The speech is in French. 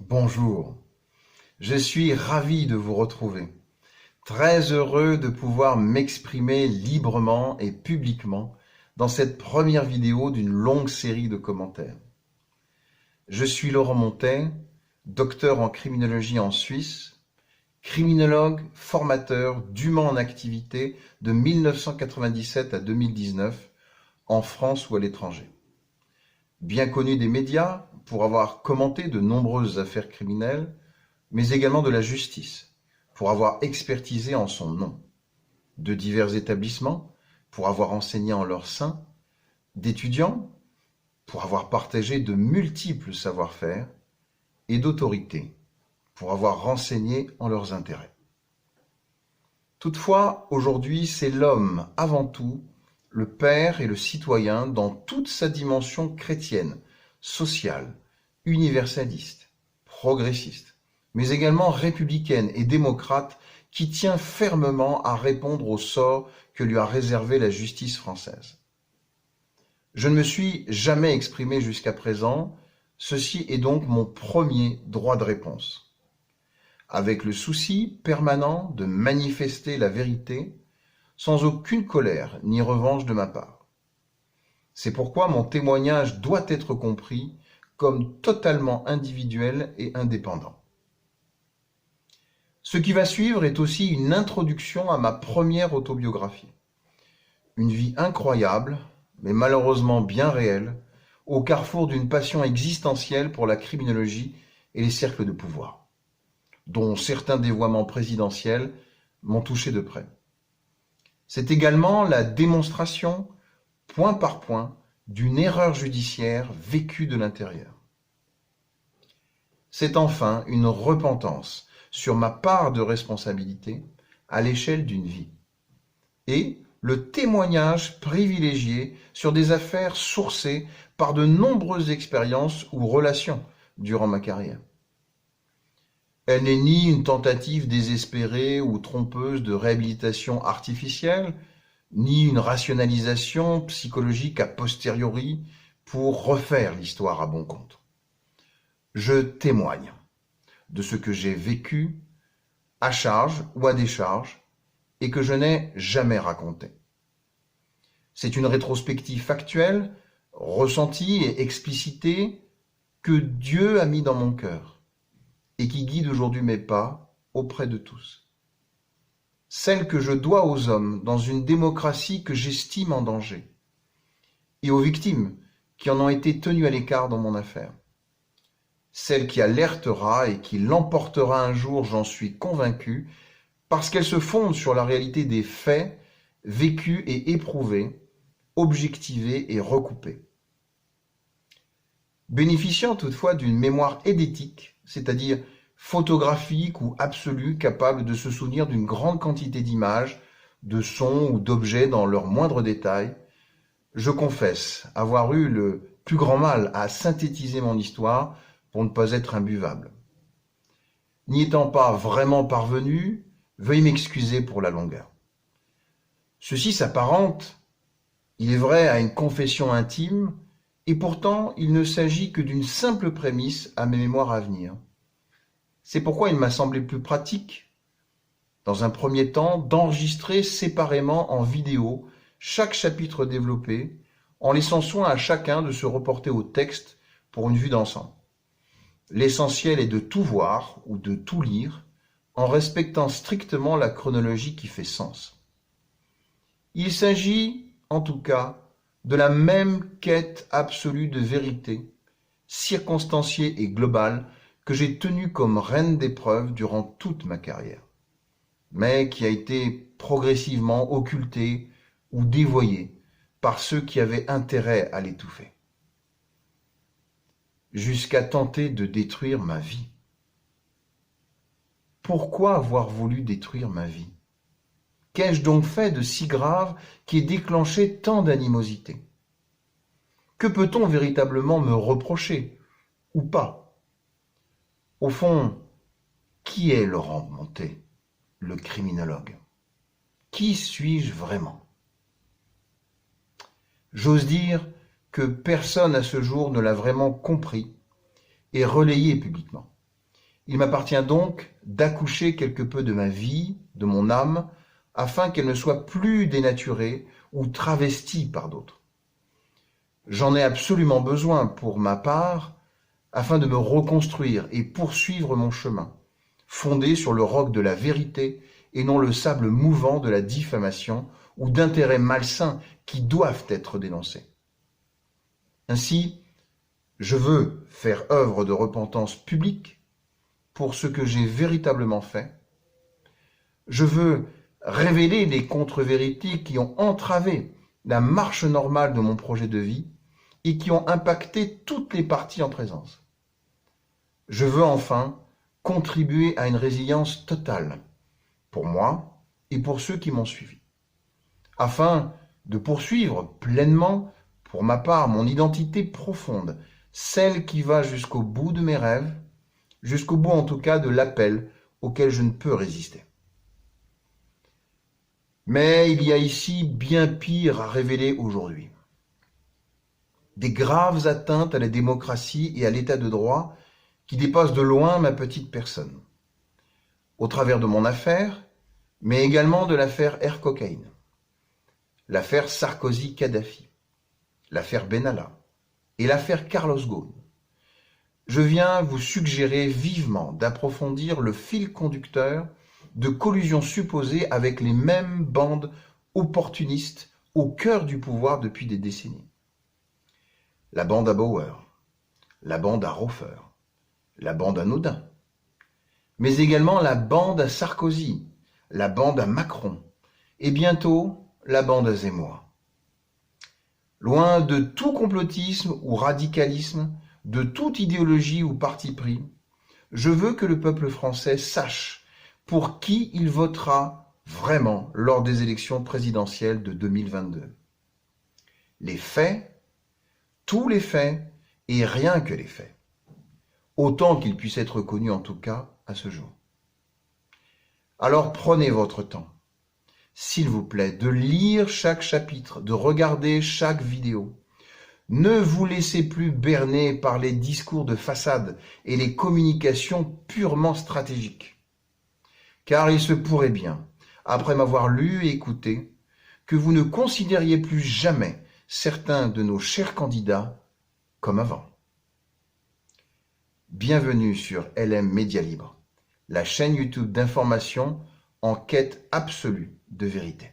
Bonjour, je suis ravi de vous retrouver, très heureux de pouvoir m'exprimer librement et publiquement dans cette première vidéo d'une longue série de commentaires. Je suis Laurent Montet, docteur en criminologie en Suisse, criminologue, formateur dûment en activité de 1997 à 2019 en France ou à l'étranger. Bien connu des médias pour avoir commenté de nombreuses affaires criminelles, mais également de la justice, pour avoir expertisé en son nom, de divers établissements, pour avoir enseigné en leur sein, d'étudiants, pour avoir partagé de multiples savoir-faire, et d'autorités, pour avoir renseigné en leurs intérêts. Toutefois, aujourd'hui, c'est l'homme avant tout, le père et le citoyen dans toute sa dimension chrétienne, sociale, universaliste, progressiste, mais également républicaine et démocrate qui tient fermement à répondre au sort que lui a réservé la justice française. Je ne me suis jamais exprimé jusqu'à présent, ceci est donc mon premier droit de réponse. Avec le souci permanent de manifester la vérité, sans aucune colère ni revanche de ma part. C'est pourquoi mon témoignage doit être compris comme totalement individuel et indépendant. Ce qui va suivre est aussi une introduction à ma première autobiographie. Une vie incroyable, mais malheureusement bien réelle, au carrefour d'une passion existentielle pour la criminologie et les cercles de pouvoir, dont certains dévoiements présidentiels m'ont touché de près. C'est également la démonstration, point par point, d'une erreur judiciaire vécue de l'intérieur. C'est enfin une repentance sur ma part de responsabilité à l'échelle d'une vie, et le témoignage privilégié sur des affaires sourcées par de nombreuses expériences ou relations durant ma carrière. Elle n'est ni une tentative désespérée ou trompeuse de réhabilitation artificielle, ni une rationalisation psychologique a posteriori pour refaire l'histoire à bon compte. Je témoigne de ce que j'ai vécu, à charge ou à décharge, et que je n'ai jamais raconté. C'est une rétrospective factuelle, ressentie et explicitée que Dieu a mis dans mon cœur et qui guide aujourd'hui mes pas auprès de tous. Celle que je dois aux hommes dans une démocratie que j'estime en danger, et aux victimes qui en ont été tenues à l'écart dans mon affaire. Celle qui alertera et qui l'emportera un jour, j'en suis convaincu, parce qu'elle se fonde sur la réalité des faits vécus et éprouvés, objectivés et recoupés. Bénéficiant toutefois d'une mémoire édétique, c'est-à-dire photographique ou absolue, capable de se souvenir d'une grande quantité d'images, de sons ou d'objets dans leurs moindres détails, je confesse avoir eu le plus grand mal à synthétiser mon histoire pour ne pas être imbuvable. N'y étant pas vraiment parvenu, veuillez m'excuser pour la longueur. Ceci s'apparente, il est vrai, à une confession intime, et pourtant il ne s'agit que d'une simple prémisse à mes mémoires à venir. C'est pourquoi il m'a semblé plus pratique, dans un premier temps, d'enregistrer séparément en vidéo chaque chapitre développé, en laissant soin à chacun de se reporter au texte pour une vue d'ensemble. L'essentiel est de tout voir ou de tout lire, en respectant strictement la chronologie qui fait sens. Il s'agit, en tout cas, de la même quête absolue de vérité, circonstanciée et globale, que j'ai tenue comme reine d'épreuve durant toute ma carrière, mais qui a été progressivement occultée ou dévoyée par ceux qui avaient intérêt à l'étouffer, jusqu'à tenter de détruire ma vie. Pourquoi avoir voulu détruire ma vie ? Qu'ai-je donc fait de si grave qui ait déclenché tant d'animosité ? Que peut-on véritablement me reprocher, ou pas ? Au fond, qui est Laurent Montet, le criminologue ? Qui suis-je vraiment ? J'ose dire que personne à ce jour ne l'a vraiment compris et relayé publiquement. Il m'appartient donc d'accoucher quelque peu de ma vie, de mon âme, afin qu'elle ne soit plus dénaturée ou travestie par d'autres. J'en ai absolument besoin pour ma part, afin de me reconstruire et poursuivre mon chemin, fondé sur le roc de la vérité et non le sable mouvant de la diffamation ou d'intérêts malsains qui doivent être dénoncés. Ainsi, je veux faire œuvre de repentance publique pour ce que j'ai véritablement fait. Je veux révéler les contre-vérités qui ont entravé la marche normale de mon projet de vie et qui ont impacté toutes les parties en présence. Je veux enfin contribuer à une résilience totale pour moi et pour ceux qui m'ont suivi, afin de poursuivre pleinement, pour ma part, mon identité profonde, celle qui va jusqu'au bout de mes rêves, jusqu'au bout en tout cas de l'appel auquel je ne peux résister. Mais il y a ici bien pire à révéler aujourd'hui. Des graves atteintes à la démocratie et à l'état de droit qui dépassent de loin ma petite personne, au travers de mon affaire, mais également de l'affaire Air Cocaïne, l'affaire Sarkozy-Kadhafi, l'affaire Benalla et l'affaire Carlos Ghosn. Je viens vous suggérer vivement d'approfondir le fil conducteur de collusion supposée avec les mêmes bandes opportunistes au cœur du pouvoir depuis des décennies. La bande à Bauer, la bande à Hofer, la bande à Naudin, mais également la bande à Sarkozy, la bande à Macron, et bientôt la bande à Zemmour. Loin de tout complotisme ou radicalisme, de toute idéologie ou parti pris, je veux que le peuple français sache pour qui il votera vraiment lors des élections présidentielles de 2022. Les faits, tous les faits et rien que les faits, autant qu'ils puissent être connus en tout cas à ce jour. Alors prenez votre temps, s'il vous plaît, de lire chaque chapitre, de regarder chaque vidéo. Ne vous laissez plus berner par les discours de façade et les communications purement stratégiques. Car il se pourrait bien, après m'avoir lu et écouté, que vous ne considériez plus jamais certains de nos chers candidats comme avant. Bienvenue sur LM Média Libre, la chaîne YouTube d'information en quête absolue de vérité.